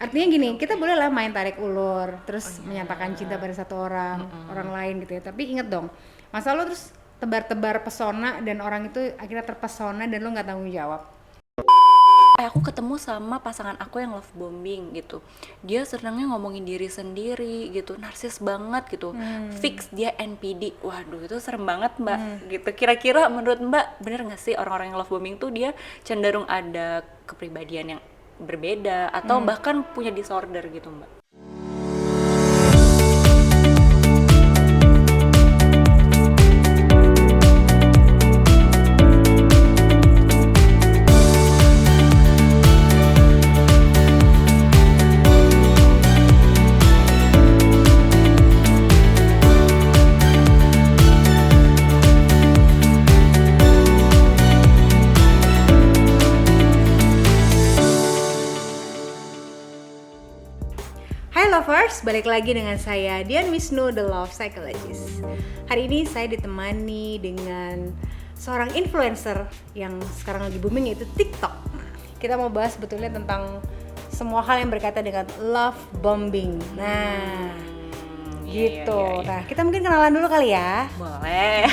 Artinya gini, kita boleh lah main tarik ulur, terus menyatakan cinta pada satu orang lain gitu ya. Tapi inget dong, masa lo terus tebar-tebar pesona dan orang itu akhirnya terpesona dan lo nggak tanggung jawab. Aku ketemu sama pasangan aku yang love bombing gitu. Dia senangnya ngomongin diri sendiri gitu, narsis banget gitu. Fix dia NPD. Waduh, itu serem banget, Mbak. Gitu. Kira-kira menurut Mbak bener nggak sih orang-orang yang love bombing tuh dia cenderung ada kepribadian yang berbeda atau bahkan punya disorder gitu, Mbak? Hai lovers, balik lagi dengan saya Dian Wisnu, The Love Psychologist. Hari ini saya ditemani dengan seorang influencer yang sekarang lagi booming, yaitu TikTok. Kita mau bahas sebetulnya tentang semua hal yang berkaitan dengan love bombing. Nah, gitu. Iya. Nah, kita mungkin kenalan dulu kali ya. Boleh.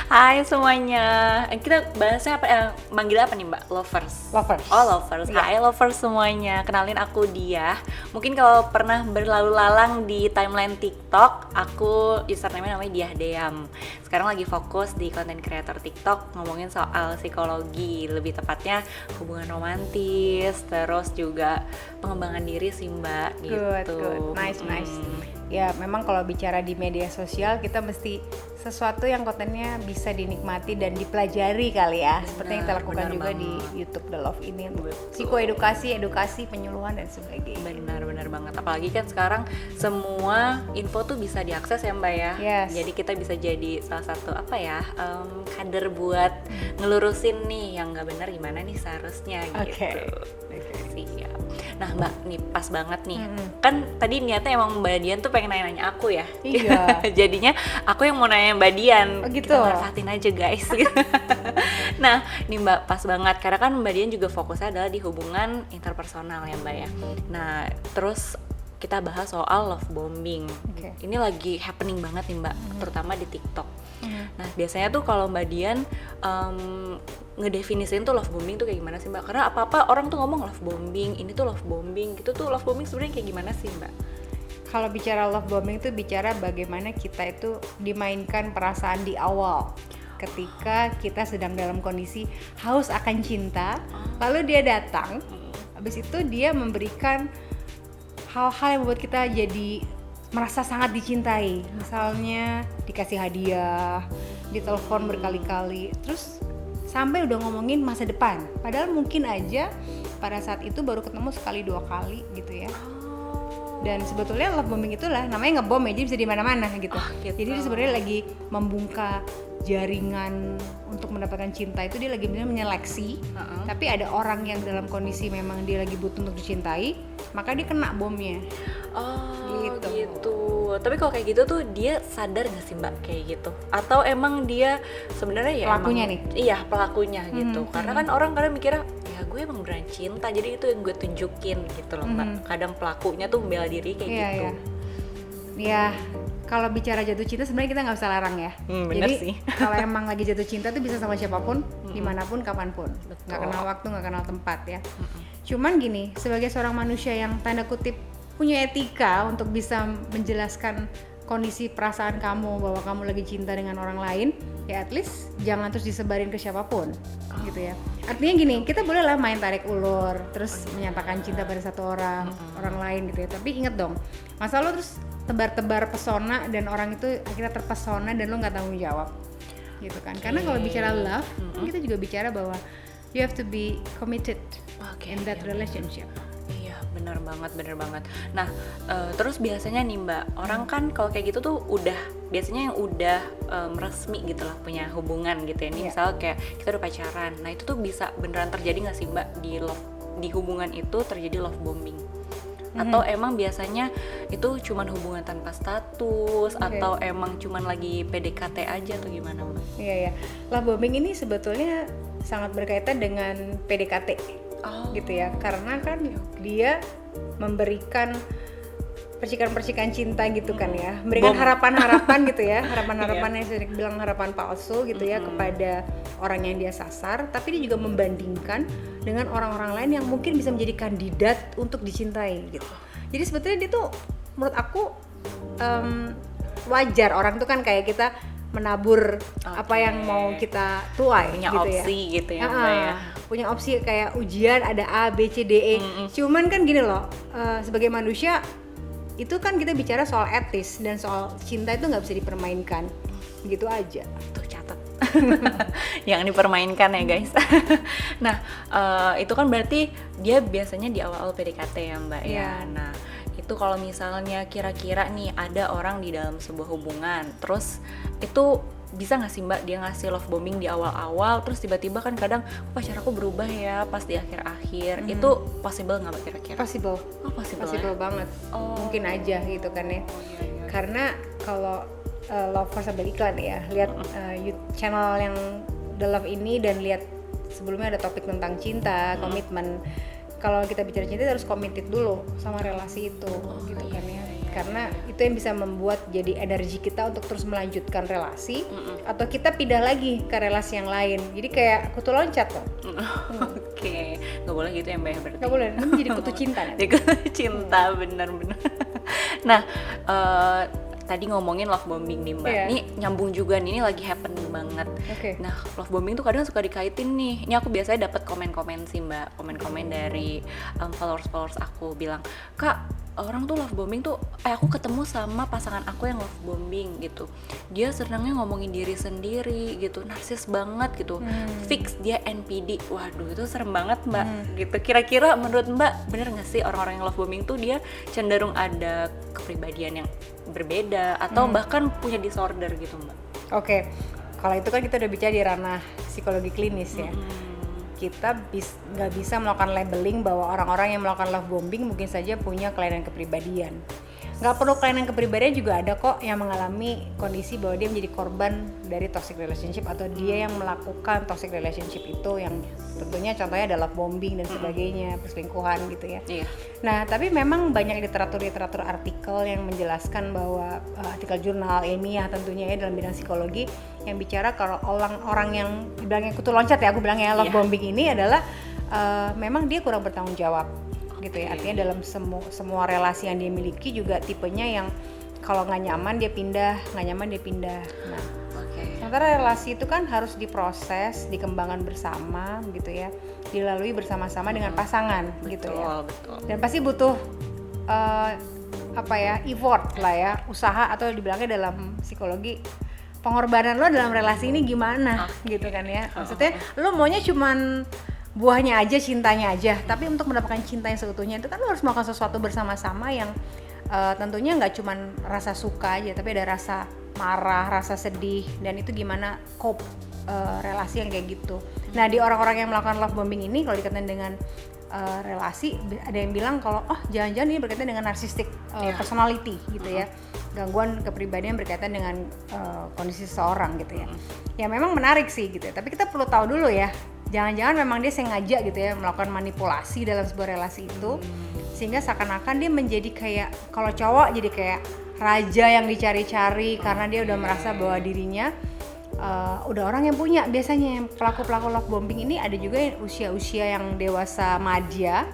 Hai semuanya. Kita bahasnya apa? Manggil apa nih, Mbak? Lovers. Lovers. Oh, lovers. Iya. Hai lovers semuanya. Kenalin aku Dia. Mungkin kalau pernah berlalu lalang di timeline TikTok, aku username namanya Diah Deam. Sekarang lagi fokus di content creator TikTok ngomongin soal psikologi, lebih tepatnya hubungan romantis, terus juga pengembangan diri sih, Mbak, gitu. Good. Nice. Ya, memang kalau bicara di media sosial kita mesti sesuatu yang kontennya bisa dinikmati dan dipelajari kali ya. Seperti yang kita lakukan juga banget. di YouTube The Love ini. Psikoedukasi, edukasi, penyuluhan dan sebagainya. Benar banget. Apalagi kan sekarang semua info tuh bisa diakses ya, Mbak ya. Yes. Jadi kita bisa jadi salah satu kader buat ngelurusin nih yang nggak benar gimana nih seharusnya gitu. Siap. Nah, Mbak, nih pas banget nih. Kan tadi niatnya emang Mbak Dian tuh pengen nanya-nanya aku ya. Iya. Jadinya aku yang mau nanya Mbak Dian. Oh, gitu. Kita manfaatin aja guys. Nah, nih Mbak, pas banget karena kan Mbak Dian juga fokusnya adalah di hubungan interpersonal ya, Mbak ya. Nah, terus kita bahas soal love bombing. Oke. Ini lagi happening banget nih, Mbak, terutama di TikTok. Nah, biasanya tuh kalau Mbak Dian ngedefinisin tuh love bombing tuh kayak gimana sih, Mbak? Karena apa-apa orang tuh ngomong love bombing, ini tuh love bombing, gitu tuh love bombing sebenarnya kayak gimana sih, Mbak? Kalau bicara love bombing itu bicara bagaimana kita itu dimainkan perasaan di awal. Ketika kita sedang dalam kondisi haus akan cinta, lalu dia datang, habis itu dia memberikan hal-hal yang membuat kita jadi merasa sangat dicintai. Misalnya dikasih hadiah, ditelepon berkali-kali, terus sampai udah ngomongin masa depan. Padahal mungkin aja pada saat itu baru ketemu sekali dua kali gitu ya. Dan sebetulnya love bombing itulah namanya ngebom ya, jadi bisa di mana-mana gitu. Gitu. Jadi dia sebenarnya lagi membuka jaringan untuk mendapatkan cinta, itu dia lagi menyeleksi. Tapi ada orang yang dalam kondisi memang dia lagi butuh untuk dicintai, maka dia kena bomnya. Oh Gitu. gitu. Tapi kalau kayak gitu tuh dia sadar gak sih, Mbak, kayak gitu? Atau emang dia sebenarnya ya Pelakunya emang, nih? Iya, pelakunya gitu. Karena kan orang kadang mikirnya ya gue emang beneran cinta, jadi itu yang gue tunjukin gitu loh, Mbak. Kadang pelakunya tuh membela diri kayak Iya, gitu. iya. Ya, kalau bicara jatuh cinta sebenarnya kita nggak bisa larang ya. Bener Jadi sih. kalau emang lagi jatuh cinta tuh bisa sama siapapun, dimanapun, kapanpun. Betul. Nggak kenal waktu, nggak kenal tempat ya. Cuman gini, sebagai seorang manusia yang tanda kutip punya etika untuk bisa menjelaskan kondisi perasaan kamu bahwa kamu lagi cinta dengan orang lain, ya at least jangan terus disebarin ke siapapun, gitu ya. Artinya gini, kita boleh lah main tarik ulur, terus menyatakan cinta pada satu orang lain gitu ya. Tapi inget dong, masa lo terus tebar-tebar pesona dan orang itu akhirnya terpesona dan lo nggak tanggung jawab, gitu kan? Karena kalau bicara love, kan kita juga bicara bahwa you have to be committed in that relationship. Iya, bener banget. Nah, terus biasanya nih, Mbak, orang kan kalau kayak gitu tuh biasanya yang udah resmi gitu lah punya hubungan gitu ya. Nih, misal kayak kita udah pacaran. Nah, itu tuh bisa beneran terjadi nggak sih, Mbak, di hubungan itu terjadi love bombing? Atau emang biasanya itu cuman hubungan tanpa status, atau emang cuman lagi PDKT aja atau gimana, Mbak? Iya. Love bombing ini sebetulnya sangat berkaitan dengan PDKT. Gitu ya, karena kan dia memberikan percikan-percikan cinta gitu kan ya, memberikan harapan-harapan gitu ya, harapan-harapan yang saya bilang harapan palsu gitu ya kepada orang yang dia sasar, tapi dia juga membandingkan dengan orang-orang lain yang mungkin bisa menjadi kandidat untuk dicintai gitu. Jadi sebetulnya dia tuh menurut aku wajar, orang tuh kan kayak kita menabur apa yang mau kita tuai punya gitu opsi ya. gitu ya Mbak ya. Punya opsi kayak ujian ada A, B, C, D, E. Cuman kan gini loh, sebagai manusia itu kan kita bicara soal etis dan soal cinta itu nggak bisa dipermainkan gitu aja. Tuh catat. Yang dipermainkan ya guys. Nah itu kan berarti dia biasanya di awal-awal PDKT ya Mbak ya. Nah itu kalau misalnya kira-kira nih ada orang di dalam sebuah hubungan, terus itu bisa nggak sih Mbak dia ngasih love bombing di awal-awal, terus tiba-tiba kan kadang pacar aku berubah ya pas di akhir-akhir, itu possible nggak Mbak kira-kira? Possible. Oh possible ya? Banget. Mungkin aja gitu kan ya. Karena kalau Love First sambil iklan ya, lihat channel yang The Love ini dan lihat sebelumnya ada topik tentang cinta, komitmen. Kalau kita bicara cinta harus committed dulu sama relasi itu gitu kan ya. Karena itu yang bisa membuat jadi energi kita untuk terus melanjutkan relasi atau kita pindah lagi ke relasi yang lain. Jadi kayak kutu loncat loh. Oke, nggak boleh gitu ya Mbak ya berarti? Nggak boleh, nanti jadi kutu cinta nanti. Jadi kutu cinta, benar-benar. Nah, tadi ngomongin love bombing nih Mbak, ini nyambung juga nih, ini lagi happening banget. Nah, love bombing tuh kadang suka dikaitin nih. Ini aku biasanya dapat komen-komen sih Mbak, komen-komen dari followers aku bilang, Kak, orang tuh love bombing tuh, aku ketemu sama pasangan aku yang love bombing gitu. Dia senangnya ngomongin diri sendiri gitu, narsis banget gitu. Fix dia NPD. Waduh, itu serem banget Mbak. Gitu. Kira-kira menurut Mbak bener nggak sih orang-orang yang love bombing tuh dia cenderung ada kepribadian yang berbeda atau bahkan punya disorder gitu Mbak? Oke, kalau itu kan kita udah bicara di ranah psikologi klinis ya. Kita nggak bisa melakukan labeling bahwa orang-orang yang melakukan love bombing mungkin saja punya kelainan kepribadian. Nggak perlu kelainan kepribadian, juga ada kok yang mengalami kondisi bahwa dia menjadi korban dari toxic relationship atau dia yang melakukan toxic relationship itu, yang tentunya contohnya adalah bombing dan sebagainya, perselingkuhan gitu ya. Nah, tapi memang banyak literatur artikel yang menjelaskan bahwa artikel jurnal ilmiah tentunya ya dalam bidang psikologi yang bicara kalau orang yang dibilangnya kutu loncat ya, aku bilangnya love bombing ini adalah memang dia kurang bertanggung jawab gitu ya. Artinya dalam semua relasi yang dia miliki juga tipenya yang kalau nggak nyaman dia pindah, nggak nyaman dia pindah. Nah, sementara relasi itu kan harus diproses, dikembangkan bersama gitu ya, dilalui bersama-sama dengan pasangan gitu ya. Dan pasti butuh effort lah ya, usaha atau dibilangnya dalam psikologi pengorbanan lo dalam relasi ini gimana gitu kan ya. Maksudnya lo maunya cuman buahnya aja, cintanya aja, tapi untuk mendapatkan cinta yang seutuhnya itu kan lo harus melakukan sesuatu bersama-sama yang tentunya nggak cuman rasa suka aja, tapi ada rasa marah, rasa sedih, dan itu gimana cope relasi yang kayak gitu. Nah, di orang-orang yang melakukan love bombing ini kalau dikaitkan dengan relasi, ada yang bilang kalau jangan-jangan ini berkaitan dengan narcissistic personality gitu ya, gangguan kepribadian berkaitan dengan kondisi seseorang gitu ya. Ya memang menarik sih gitu ya, tapi kita perlu tahu dulu ya, jangan-jangan memang dia sengaja gitu ya melakukan manipulasi dalam sebuah relasi itu, sehingga seakan-akan dia menjadi kayak, kalau cowok jadi kayak raja yang dicari-cari karena dia udah merasa bahwa dirinya udah orang yang punya. Biasanya yang pelaku-pelaku love bombing ini ada juga yang usia-usia yang dewasa madya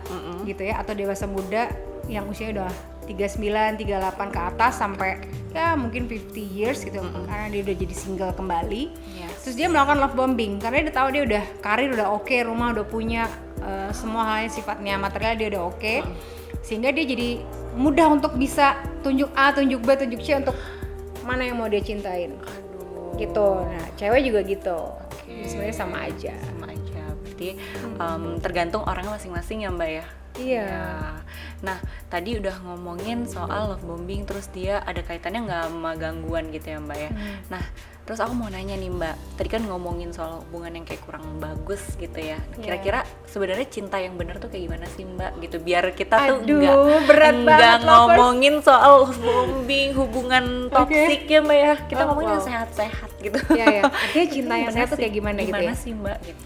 gitu ya, atau dewasa muda yang usianya udah 39, 38 ke atas sampai ya mungkin 50 years gitu, karena dia udah jadi single kembali. Terus dia melakukan love bombing karena dia tahu dia udah karir udah oke, rumah udah punya, semua hal yang sifatnya material dia udah oke, sehingga dia jadi mudah untuk bisa tunjuk A, tunjuk B, tunjuk C untuk mana yang mau dia cintain. Gitu. Nah, cewek juga gitu. Sebenarnya sama aja. Berarti tergantung orangnya masing-masing ya Mbak ya. Iya. Nah, tadi udah ngomongin soal love bombing, terus dia ada kaitannya nggak sama gangguan gitu ya Mbak ya. Nah, terus aku mau nanya nih Mbak, tadi kan ngomongin soal hubungan yang kayak kurang bagus gitu ya. Kira-kira sebenarnya cinta yang benar tuh kayak gimana sih Mbak gitu, biar kita tuh nggak ngomongin soal love bombing, hubungan toksik ya Mbak ya. Kita ngomongin yang sehat-sehat gitu. Iya. Artinya cinta yang sehat tuh kayak gimana gitu ya? Gimana sih Mbak gitu?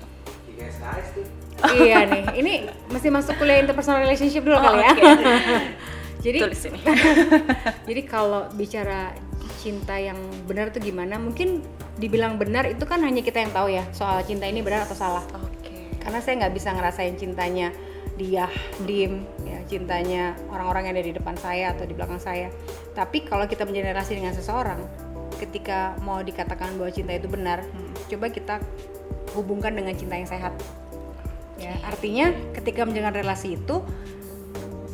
Iya nih, ini mesti masuk kuliah interpersonal relationship dulu kali ya. Okay. Jadi Tulis ini. jadi kalau bicara cinta yang benar tuh gimana? Mungkin dibilang benar itu kan hanya kita yang tahu ya soal cinta ini benar atau salah. Oke. Karena saya nggak bisa ngerasain cintanya dia, Dim, ya cintanya orang-orang yang ada di depan saya atau di belakang saya. Tapi kalau kita menjalin relasi dengan seseorang, ketika mau dikatakan bahwa cinta itu benar, coba kita hubungkan dengan cinta yang sehat. Ya, artinya ketika menjalin relasi itu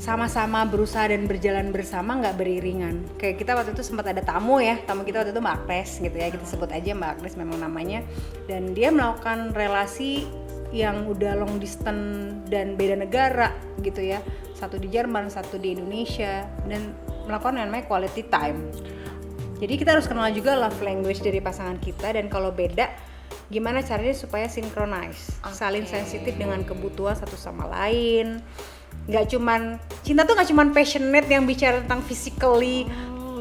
sama-sama berusaha dan berjalan bersama, nggak beriringan. Kayak kita waktu itu sempat ada tamu kita waktu itu Mbak Agnes gitu ya, kita sebut aja Mbak Agnes memang namanya, dan dia melakukan relasi yang udah long distance dan beda negara gitu ya, satu di Jerman, satu di Indonesia, dan melakukan yang namanya quality time. Jadi kita harus kenal juga love language dari pasangan kita, dan kalau beda gimana caranya supaya synchronize, saling sensitif dengan kebutuhan satu sama lain. Nggak cuman cinta tuh nggak cuman passionate yang bicara tentang physically,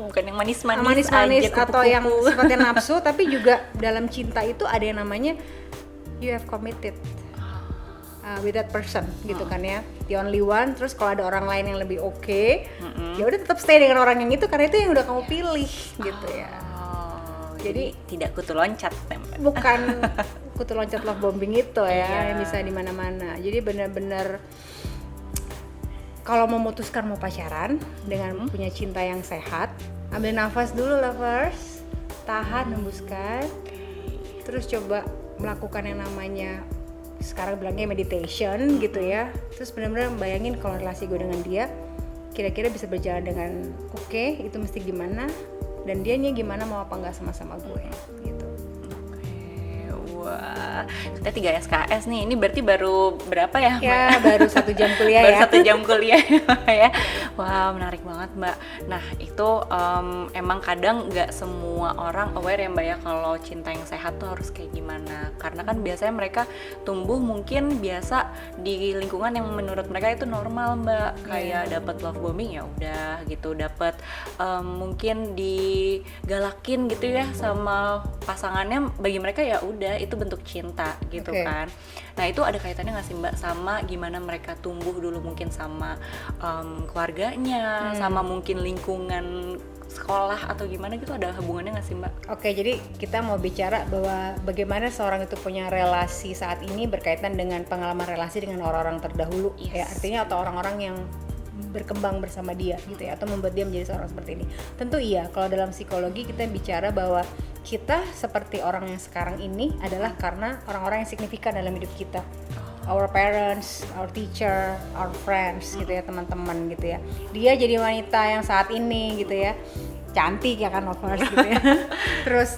bukan yang manis-manis aja, atau yang sifatnya nafsu, tapi juga dalam cinta itu ada yang namanya you have committed with that person gitu kan ya, the only one. Terus kalau ada orang lain yang lebih oke, ya udah tetap stay dengan orang yang itu karena itu yang udah kamu pilih gitu ya. Jadi tidak kutu loncat, bukan kutu loncat love bombing itu ya, yang bisa di mana-mana. Jadi benar-benar kalau memutuskan mau pacaran dengan punya cinta yang sehat, ambil nafas dulu lovers, tahan, hembuskan, terus coba melakukan yang namanya sekarang bilangnya meditation gitu ya. Terus benar-benar bayangin kalau relasi gue dengan dia kira-kira bisa berjalan dengan oke, itu mesti gimana, dan dianya gimana, mau apa enggak sama-sama gue gitu. Wah, kita 3 SKS nih, ini berarti baru berapa ya Mbak? Ya, baru 1 jam kuliah baru ya. 1 jam kuliah ya. Wah, menarik banget Mbak. Nah, itu emang kadang nggak semua orang aware ya Mbak ya kalau cinta yang sehat tuh harus kayak gimana. Karena kan biasanya mereka tumbuh mungkin biasa di lingkungan yang menurut mereka itu normal Mbak. Kayak dapat love bombing ya udah gitu, dapat mungkin digalakin gitu ya sama pasangannya, bagi mereka ya udah itu bentuk cinta gitu kan. Nah itu ada kaitannya nggak sih Mbak sama gimana mereka tumbuh dulu mungkin sama keluarganya, sama mungkin lingkungan sekolah atau gimana gitu, ada hubungannya nggak sih Mbak? Oke, jadi kita mau bicara bahwa bagaimana seorang itu punya relasi saat ini berkaitan dengan pengalaman relasi dengan orang-orang terdahulu, ya artinya atau orang-orang yang berkembang bersama dia gitu ya, atau membuat dia menjadi seorang seperti ini. Tentu iya, kalau dalam psikologi kita bicara bahwa kita seperti orang yang sekarang ini adalah karena orang-orang yang signifikan dalam hidup kita. Our parents, our teacher, our friends gitu ya, teman-teman gitu ya. Dia jadi wanita yang saat ini gitu ya, cantik ya kan, lovers gitu ya. Terus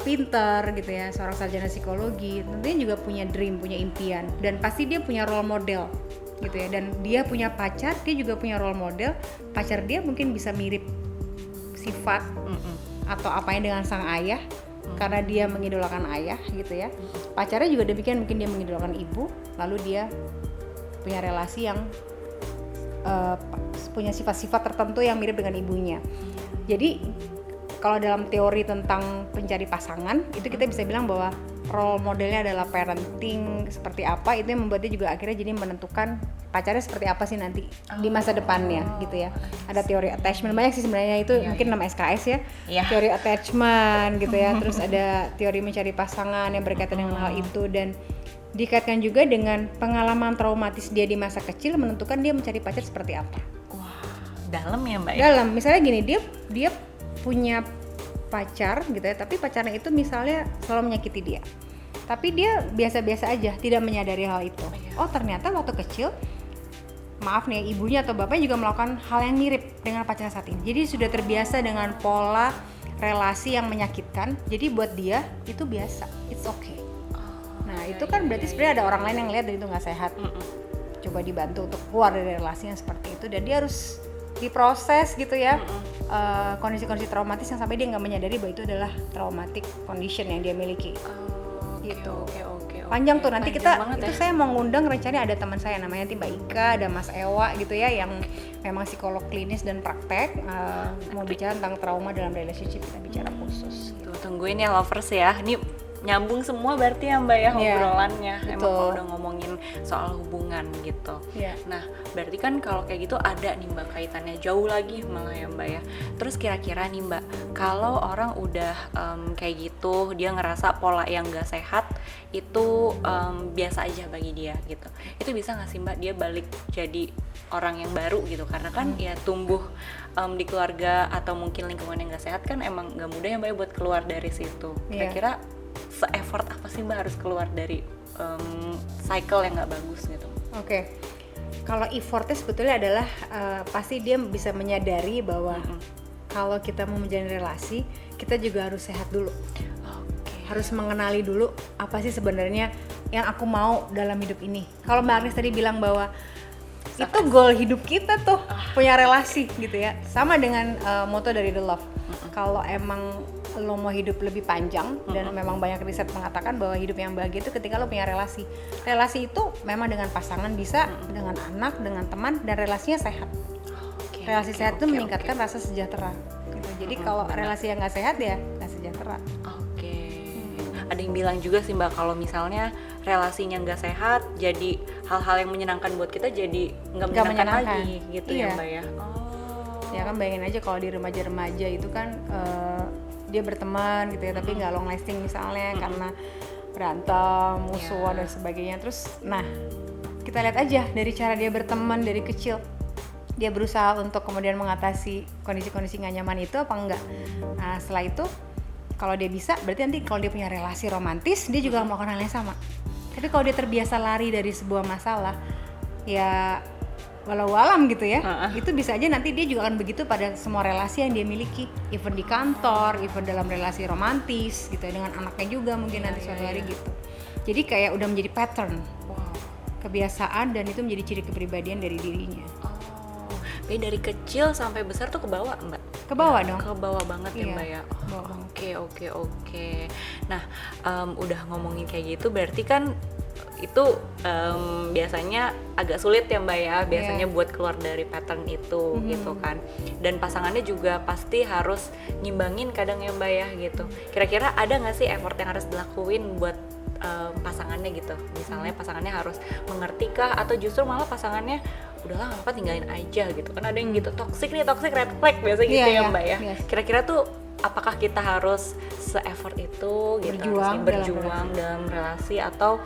pinter gitu ya, seorang sarjana psikologi, tentunya juga punya dream, punya impian, dan pasti dia punya role model gitu ya, dan dia punya pacar, dia juga punya role model. Pacar dia mungkin bisa mirip sifat atau apanya dengan sang ayah karena dia mengidolakan ayah gitu ya. Pacarnya juga demikian, mungkin dia mengidolakan ibu, lalu dia punya relasi yang punya sifat-sifat tertentu yang mirip dengan ibunya. Jadi kalau dalam teori tentang pencari pasangan itu kita bisa bilang bahwa role modelnya adalah parenting seperti apa, itu yang membuat dia juga akhirnya jadi menentukan pacarnya seperti apa sih nanti di masa depannya gitu ya. Ada teori attachment, banyak sih sebenarnya itu, mungkin 6 SKS ya. Teori attachment gitu ya. Terus ada teori mencari pasangan yang berkaitan dengan hal itu, dan dikaitkan juga dengan pengalaman traumatis dia di masa kecil menentukan dia mencari pacar seperti apa. Wah, dalam ya Mbak ya? Dalam, misalnya gini, dia punya pacar gitu ya, tapi pacarnya itu misalnya selalu menyakiti dia, tapi dia biasa-biasa aja, tidak menyadari hal itu. Oh ternyata waktu kecil, maaf nih, ibunya atau bapaknya juga melakukan hal yang mirip dengan pacarnya saat ini. Jadi sudah terbiasa dengan pola relasi yang menyakitkan, jadi buat dia itu biasa, it's okay. Nah itu kan berarti sebenarnya ada orang lain yang lihat dan itu nggak sehat. Coba dibantu untuk keluar dari relasi yang seperti itu, dan dia harus diproses gitu ya, kondisi-kondisi traumatis yang sampai dia nggak menyadari bahwa itu adalah traumatic condition yang dia miliki. Gitu. Oke. Panjang tuh, nanti kita itu ya. saya mau ngundang, rencananya ada teman saya namanya Mbak Ika, ada Mas Ewa gitu ya, yang memang psikolog klinis dan praktek, mau bicara tentang trauma dalam relationship, kita bicara khusus. Tuh, tungguin ya lovers ya. Ini nyambung semua berarti ya Mbak ya obrolannya. Emang betul. kalau udah ngomongin soal hubungan gitu. Nah berarti kan kalau kayak gitu ada nih Mbak kaitannya jauh lagi malah ya Mbak ya. Terus kira-kira nih Mbak, kalau orang udah kayak gitu, dia ngerasa pola yang gak sehat itu biasa aja bagi dia gitu, itu bisa nggak sih Mbak dia balik jadi orang yang baru gitu? Karena kan ya tumbuh di keluarga atau mungkin lingkungan yang gak sehat kan emang gak mudah ya Mbak ya buat keluar dari situ. Kira-kira se-effort apa sih Mbak harus keluar dari cycle yang gak bagus gitu? Oke. Kalau effortnya sebetulnya adalah pasti dia bisa menyadari bahwa kalau kita mau menjalin relasi, kita juga harus sehat dulu. Harus mengenali dulu apa sih sebenarnya yang aku mau dalam hidup ini. Kalau Mbak Agnes tadi bilang bahwa itu goal hidup kita tuh, punya relasi gitu ya. Sama dengan moto dari The Love. Kalau emang lo mau hidup lebih panjang, dan memang banyak riset mengatakan bahwa hidup yang bahagia itu ketika lo punya relasi. Relasi itu memang dengan pasangan bisa, dengan anak, dengan teman, dan relasinya sehat. Relasi sehat itu meningkatkan rasa sejahtera gitu. Jadi kalau relasi yang nggak sehat ya nggak sejahtera. Ada yang bilang juga sih Mbak, kalau misalnya relasinya nggak sehat, jadi hal-hal yang menyenangkan buat kita jadi nggak menyenangkan lagi gitu ya Mbak ya. Ya kan bayangin aja kalau di remaja-remaja itu kan dia berteman gitu ya, tapi nggak long lasting misalnya karena berantem, musuhan dan sebagainya. Terus nah kita lihat aja dari cara dia berteman dari kecil, dia berusaha untuk kemudian mengatasi kondisi-kondisi nggak nyaman itu apa enggak. Nah setelah itu kalau dia bisa, berarti nanti kalau dia punya relasi romantis, dia juga melakukan hal yang sama. Tapi kalau dia terbiasa lari dari sebuah masalah, ya walau alam gitu ya, itu bisa aja nanti dia juga akan begitu pada semua relasi yang dia miliki, even di kantor, even dalam relasi romantis gitu ya, dengan anaknya juga mungkin nanti suatu hari gitu. Jadi kayak udah menjadi pattern, kebiasaan, dan itu menjadi ciri kepribadian dari dirinya. Tapi dari kecil sampai besar tuh ke bawah Mbak? Ke bawah dong. Ke bawah banget ya Mbak ya. Oke. Nah, udah ngomongin kayak gitu berarti kan itu biasanya agak sulit ya Mbak ya, biasanya buat keluar dari pattern itu gitu kan. Dan pasangannya juga pasti harus ngimbangin kadang ya Mbak ya gitu. Kira-kira ada nggak sih effort yang harus dilakuin buat pasangannya gitu? Misalnya pasangannya harus mengerti kah, atau justru malah pasangannya udahlah nggak apa tinggalin aja gitu kan? Ada yang gitu, toxic red flag biasa gitu ya Mbak ya. Kira-kira tuh apakah kita harus se-effort itu gitu, berjuang dalam relasi, atau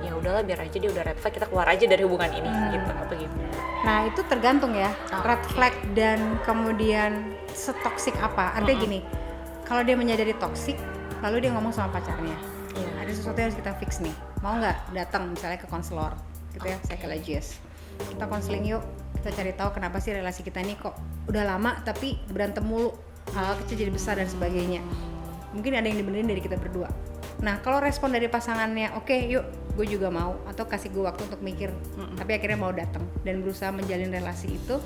ya udahlah biar aja dia udah red flag, kita keluar aja dari hubungan ini gitu, apa gimana? Nah itu tergantung ya, red flag dan kemudian setoksik apa. Artinya gini, kalau dia menyadari toksik, lalu dia ngomong sama pacarnya, ada sesuatu yang harus kita fix nih, mau nggak datang misalnya ke konselor gitu ya, psychologist, kita konseling yuk, kita cari tahu kenapa sih relasi kita ini kok udah lama tapi berantem mulu, hal kecil jadi besar dan sebagainya. Mungkin ada yang dibenerin dari kita berdua. Nah kalau respon dari pasangannya oke, yuk gue juga mau, atau kasih gue waktu untuk mikir, tapi akhirnya mau datang dan berusaha menjalin relasi itu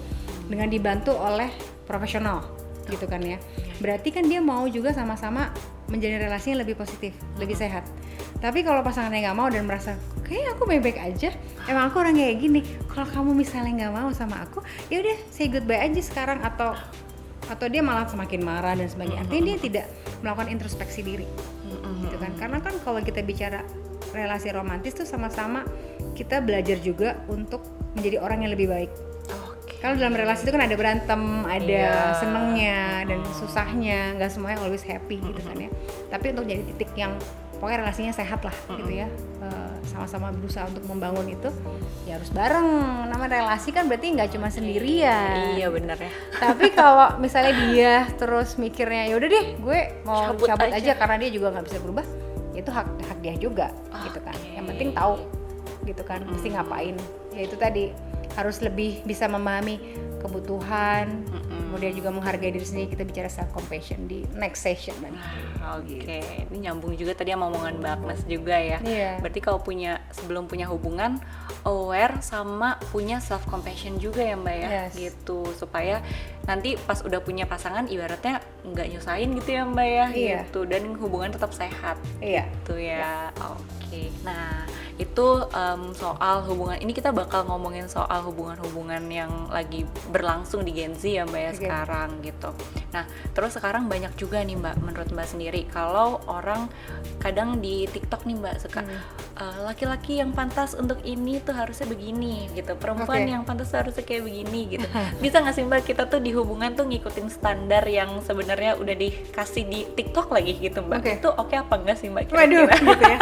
dengan dibantu oleh profesional gitu kan ya, berarti kan dia mau juga sama-sama menjalin relasinya lebih positif, lebih sehat. Tapi kalau pasangannya nggak mau dan merasa kayak aku baik-baik aja, emang aku orang kayak gini, kalau kamu misalnya nggak mau sama aku, ya udah say goodbye aja sekarang, atau dia malah semakin marah dan sebagainya. Artinya dia tidak melakukan introspeksi diri gitu kan. Karena kan kalau kita bicara relasi romantis tuh sama-sama kita belajar juga untuk menjadi orang yang lebih baik. Kalau dalam relasi itu kan ada berantem, ada senengnya dan susahnya, nggak semuanya always happy gitu kan ya. Tapi untuk jadi titik yang pokoknya relasinya sehat lah gitu ya, sama-sama berusaha untuk membangun itu, ya harus bareng. Nama relasi kan berarti nggak cuma sendirian. Iya benar ya. Tapi kalau misalnya dia terus mikirnya ya udah deh gue mau cabut aja karena dia juga nggak bisa berubah, itu hak dia juga gitu kan. Yang penting tahu gitu kan mesti ngapain. Ya itu tadi, harus lebih bisa memahami kebutuhan, kemudian juga menghargai diri sendiri. Kita bicara self compassion di next session nanti. Oke, ini nyambung juga tadi sama omongan Mbak Agnes juga ya. Berarti kalau sebelum punya hubungan, aware sama punya self compassion juga ya Mbak ya, gitu, supaya nanti pas udah punya pasangan ibaratnya nggak nyusahin gitu ya Mbak ya, gitu, dan hubungan tetap sehat, gitu ya. Oke, nah itu soal hubungan. Ini kita bakal ngomongin soal hubungan-hubungan yang lagi berlangsung di Gen Z ya Mbak ya sekarang gitu. Nah, terus sekarang banyak juga nih Mbak, menurut Mbak sendiri, kalau orang kadang di TikTok nih Mbak suka laki-laki yang pantas untuk ini tuh harusnya begini gitu, perempuan yang pantas tuh harusnya kayak begini gitu. Bisa nggak sih Mbak kita tuh di hubungan tuh ngikutin standar yang sebenarnya udah dikasih di TikTok lagi gitu Mbak? Itu oke apa enggak sih Mbak kira-kira? Waduh, gitu ya.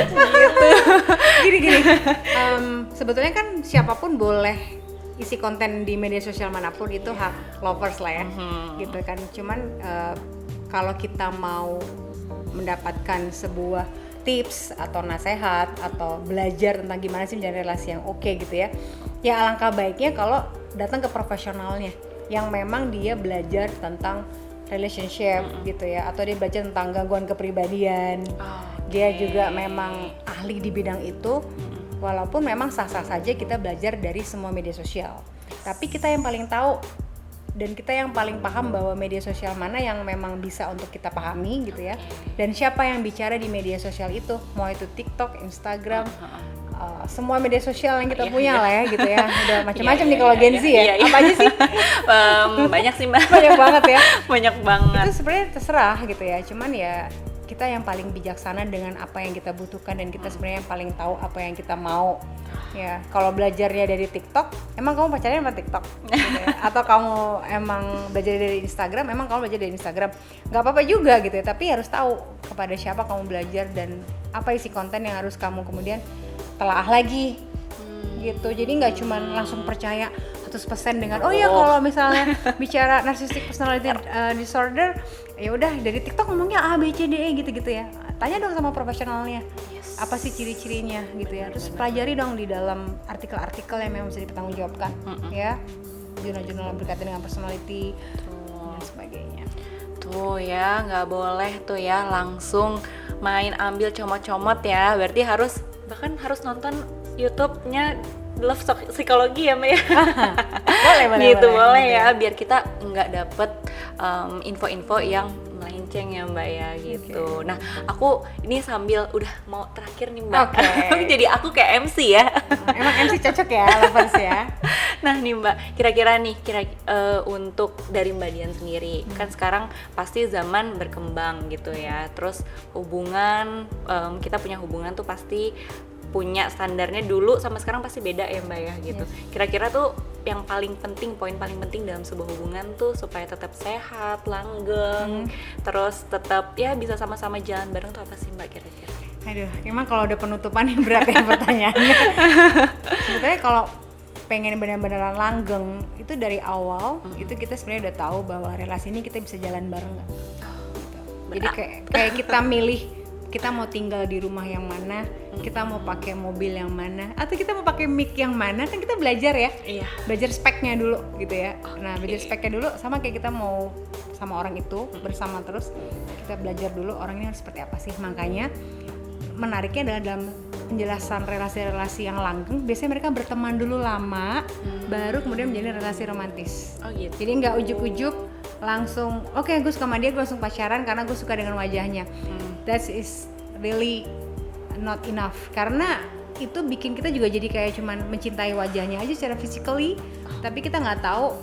Gitu. Gini. Sebetulnya kan siapapun boleh isi konten di media sosial manapun, itu hak lovers lah ya, gitu kan. Cuman kalau kita mau mendapatkan sebuah tips atau nasihat atau belajar tentang gimana sih menjalin relasi yang oke gitu ya, ya alangkah baiknya kalau datang ke profesionalnya yang memang dia belajar tentang relationship gitu ya, atau dia belajar tentang gangguan kepribadian. Dia juga memang ahli di bidang itu. Walaupun memang sah-sah saja kita belajar dari semua media sosial, tapi kita yang paling tahu dan kita yang paling paham bahwa media sosial mana yang memang bisa untuk kita pahami gitu ya, dan siapa yang bicara di media sosial itu, mau itu TikTok, Instagram, semua media sosial yang kita punya lah ya gitu ya. Udah macam-macam nih kalau Gen Z ya. Apa aja sih? Banyak sih Mbak. Banyak banget ya. Banyak banget. Itu sebenarnya terserah gitu ya. Cuman ya kita yang paling bijaksana dengan apa yang kita butuhkan, dan kita sebenarnya yang paling tahu apa yang kita mau. Ya, kalau belajarnya dari TikTok, emang kamu pacarnya sama TikTok gitu ya? Atau kamu emang belajar dari Instagram, emang kamu belajar dari Instagram. Nggak apa-apa juga gitu ya, tapi harus tahu kepada siapa kamu belajar dan apa isi konten yang harus kamu kemudian telaah lagi gitu. Jadi nggak cuma langsung percaya 100% dengan ya kalau misalnya bicara narcissistic personality disorder, ya udah dari TikTok ngomongnya A B C D E gitu-gitu ya. Tanya dong sama profesionalnya, apa sih ciri-cirinya gitu ya. Terus pelajari dong di dalam artikel-artikel yang memang bisa dipertanggungjawabkan ya, jurnal-jurnal yang berkaitan dengan personality dan sebagainya. Tuh ya, nggak boleh tuh ya langsung main ambil comot-comot ya. Berarti bahkan harus nonton YouTube-nya Love Psikologi ya Mbak ya. boleh boleh ya, biar kita nggak dapet info-info yang melenceng ya Mbak ya gitu. Nah, aku ini sambil udah mau terakhir nih Mbak. Jadi aku kayak MC ya. Emang MC cocok ya, lovers ya. Nah nih Mbak, kira-kira untuk dari Mbak Dian sendiri, kan sekarang pasti zaman berkembang gitu ya. Terus hubungan, kita punya hubungan tuh pasti punya standarnya dulu sama sekarang pasti beda ya Mbak ya gitu. Kira-kira tuh yang paling penting, poin paling penting dalam sebuah hubungan tuh supaya tetap sehat, langgeng, terus tetap ya bisa sama-sama jalan bareng tuh apa sih Mbak kira-kira? Aduh, emang kalau ada penutupan yang berat ya pertanyaannya. Sebetulnya kalau pengen benar-benar langgeng itu dari awal, itu kita sebenarnya udah tahu bahwa relasi ini kita bisa jalan bareng nggak? Gitu. Jadi kayak kita milih kita mau tinggal di rumah yang mana, kita mau pakai mobil yang mana, atau kita mau pakai mic yang mana, kan kita belajar ya, belajar speknya dulu gitu ya. Nah, belajar speknya dulu sama kayak kita mau sama orang itu bersama terus, kita belajar dulu orang ini harus seperti apa sih. Makanya menariknya adalah dalam penjelasan relasi-relasi yang langgeng, biasanya mereka berteman dulu lama, baru kemudian menjalin relasi romantis. Jadi nggak ujuk-ujuk langsung oke, gue suka sama dia, gue langsung pacaran karena gue suka dengan wajahnya. That is really not enough, karena itu bikin kita juga jadi kayak cuman mencintai wajahnya aja secara physically, tapi kita nggak tahu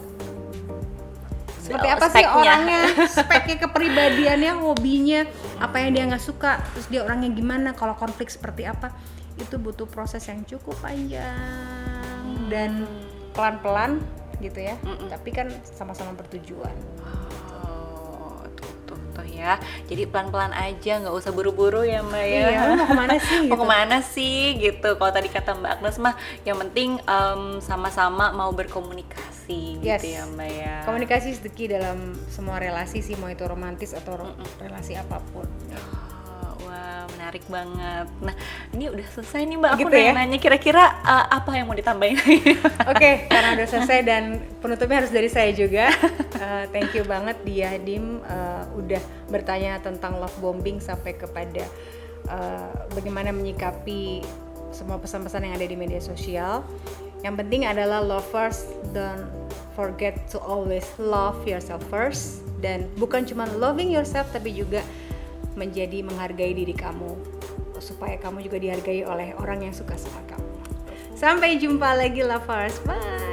seperti apa speknya. Sih orangnya, speknya, kepribadiannya, hobinya, apa yang dia nggak suka, terus dia orangnya gimana, kalau konflik seperti apa. Itu butuh proses yang cukup panjang dan pelan-pelan gitu ya, tapi kan sama-sama bertujuan. Tuh ya, jadi pelan-pelan aja, nggak usah buru-buru ya Mbak ya. Iya, mau kemana sih? Mau kemana sih gitu. Kalau tadi kata Mbak Agnes mah, yang penting sama-sama mau berkomunikasi gitu ya Mbak ya. Komunikasi is the key dalam semua relasi sih, mau itu romantis atau relasi apapun. Wah, menarik banget. Nah, ini udah selesai nih Mbak, aku gitu nanya kira-kira apa yang mau ditambahin? Oke, karena udah selesai dan penutupnya harus dari saya juga. Thank you banget dia Dim, udah bertanya tentang love bombing sampai kepada bagaimana menyikapi semua pesan-pesan yang ada di media sosial. Yang penting adalah lovers, don't forget to always love yourself first, dan bukan cuma loving yourself tapi juga menjadi menghargai diri kamu supaya kamu juga dihargai oleh orang yang suka sama kamu. Sampai jumpa lagi lovers, bye.